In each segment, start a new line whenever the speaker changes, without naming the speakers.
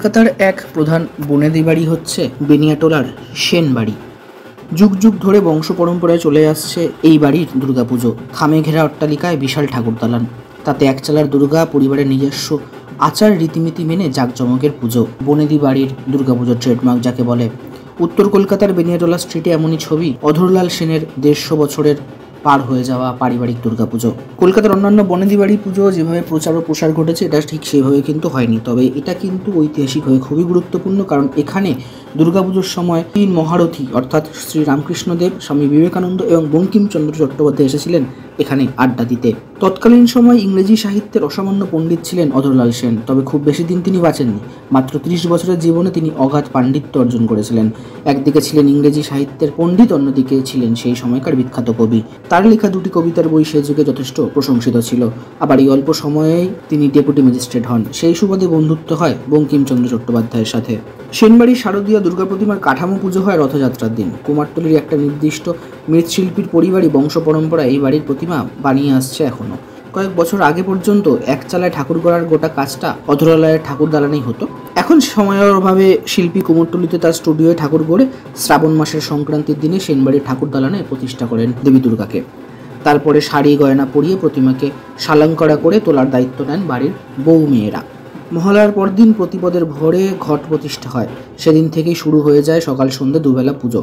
কলকাতার এক প্রধান বনেদি বাড়ি হচ্ছে বেনিয়াটোলার সেন বাড়ি। যুগ যুগ ধরে বংশ পরম্পরায় চলে আসছে এই বাড়ির দুর্গাপুজো। থামে ঘেরা অট্টালিকায় বিশাল ঠাকুর দালান, তাতে একচালার দুর্গা, পরিবারের নিজস্ব আচার রীতিনীতি মেনে জাঁকজমকের পুজো। বনেদি বাড়ির দুর্গাপুজোর ট্রেডমার্ক যাকে বলে। উত্তর কলকাতার বেনিয়াটোলা স্ট্রিটে এমনই ছবি অধরলাল সেনের 150 বছরের পার হয়ে যাওয়া পারিবারিক দুর্গাপুজো। কলকাতার অন্যান্য বনেদি বাড়ি পুজো যেভাবে প্রচার ও প্রসার ঘটেছে, এটা ঠিক সেভাবে কিন্তু হয়নি। তবে এটা কিন্তু ঐতিহাসিকভাবে খুবই গুরুত্বপূর্ণ, কারণ এখানে দুর্গাপুজোর সময় 3 মহারথী অর্থাৎ শ্রী রামকৃষ্ণদেব, স্বামী বিবেকানন্দ এবং বঙ্কিমচন্দ্র চট্টোপাধ্যায় এসেছিলেন এখানে আড্ডা দিতে। তৎকালীন সময় ইংরেজি সাহিত্যের অসামান্য পণ্ডিত ছিলেন অধরলাল সেন, তবে খুব বেশি দিন তিনি বাঁচেননি। মাত্র 30 বছরের জীবনে তিনি অগাধ পাণ্ডিত্য অর্জন করেছিলেন। একদিকে ছিলেন ইংরেজি সাহিত্যের পণ্ডিত, অন্যদিকে ছিলেন সেই সময়কার বিখ্যাত কবি। তার লেখা 2টি কবিতার বই সে যুগে যথেষ্ট প্রশংসিত ছিল। আবার এই অল্প সময়েই তিনি ডেপুটি ম্যাজিস্ট্রেট হন। সেই সুবাদে বন্ধুত্ব হয় বঙ্কিমচন্দ্র চট্টোপাধ্যায়ের সাথে। সেনবাড়ির শারদীয়া দুর্গা প্রতিমার কাঠামো পুজো হয় রথযাত্রার দিন। কুমারটুলির একটা নির্দিষ্ট মৃৎশিল্পীর পরিবারই বংশ পরম্পরায় এই বাড়ির প্রতিমা বানিয়ে আসছে এখনো। কয়েক বছর আগে পর্যন্ত একচালায় ঠাকুর গড়ার গোটা কাজটা অধরালয়ের ঠাকুর দালানেই হতো। এখন সময়ের অভাবে শিল্পী কুমোরটুলিতে তার স্টুডিওয়ে ঠাকুর গড়ে শ্রাবণ মাসের সংক্রান্তির দিনে সেনবাড়ির ঠাকুর দালানে প্রতিষ্ঠা করেন দেবী দুর্গাকে। তারপরে শাড়ি গয়না পরিয়ে প্রতিমাকে শালঙ্করা করে তোলার দায়িত্ব নেন বাড়ির বউ মেয়েরা। মহালয়ার পরদিন প্রতিপদের ভোরে ঘট প্রতিষ্ঠা হয়। সেদিন থেকেই শুরু হয়ে যায় সকাল সন্ধ্যে দুবেলা পুজো।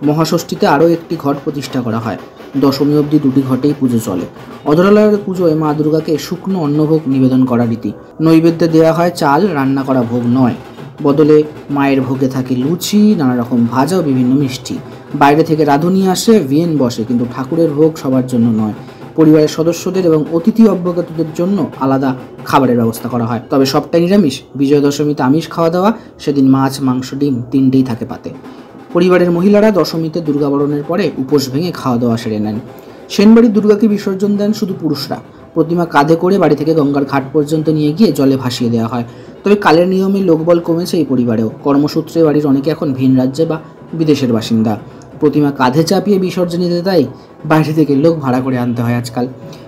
মহাষষ্ঠীতে আরও একটি ঘট প্রতিষ্ঠা করা হয়। দশমী অবধি 2টি ঘটেই পুজো চলে। অধরালয়ের পুজোয় মা দুর্গাকে শুকনো অন্নভোগ নিবেদন করা রীতি। নৈবেদ্যে দেওয়া হয় চাল, রান্না করা ভোগ নয়। বদলে মায়ের ভোগে থাকে লুচি, নানা রকম ভাজা ও বিভিন্ন মিষ্টি। বাইরে থেকে রাঁধুনি আসে, ভিয়েন বসে, কিন্তু ঠাকুরের ভোগ সবার জন্য নয়। পরিবারের সদস্যদের এবং অতিথি অভ্যাগতদের জন্য আলাদা খাবারের ব্যবস্থা করা হয়। তবে সবটাই নিরামিষ। বিজয়া দশমীতে আমিষ খাওয়া দাওয়া, সেদিন মাছ, মাংস, ডিম 3টেই থাকে পাতে। পরিবারের মহিলারা দশমীতে দুর্গাবরণের পরে উপোস ভেঙে খাওয়া দাওয়া সেরে নেন। সেনবাড়ির দুর্গাকে বিসর্জন দেন শুধু পুরুষরা। প্রতিমা কাঁধে করে বাড়ি থেকে গঙ্গার ঘাট পর্যন্ত নিয়ে গিয়ে জলে ভাসিয়ে দেওয়া হয়। তবে কালের নিয়মে লোকবল কমেছে এই পরিবারেও। কর্মসূত্রে বাড়ির অনেকে এখন ভিন রাজ্যে বা বিদেশের বাসিন্দা। প্রতিমা কাঁধে চাপিয়ে বিসর্জন দিতে তাই বাইরে থেকে লোক ভাড়া করে আনতে হয় আজকাল।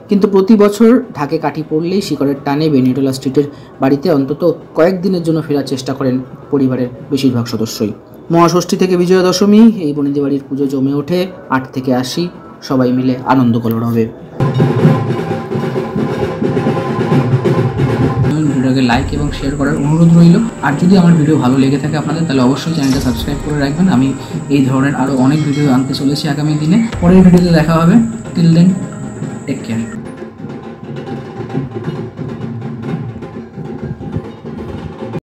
কিন্তু প্রতি বছর ঢাকে কাঠি পড়লেই শিকড়ের টানে বেনিয়াটোলা স্ট্রিটের বাড়িতে অন্তত কয়েকদিনের জন্য ফেরার চেষ্টা করেন পরিবারের বেশিরভাগ সদস্যই। মহাষষ্ঠী থেকে বিজয়া দশমী এই বনেদি বাড়ির পুজো জমে ওঠে। 8 থেকে 80 সবাই মিলে আনন্দ কলরবে। ভিডিওকে লাইক এবং শেয়ার করার অনুরোধ রইল। আর যদি আমার ভিডিও ভালো লেগে থাকে আপনাদের, তাহলে অবশ্যই চ্যানেলটা সাবস্ক্রাইব করে রাখবেন। আমি এই ধরনের আরও অনেক ভিডিও আনতে চলেছি আগামী দিনে। পরের ভিডিওতে দেখা হবে। Till then, take care.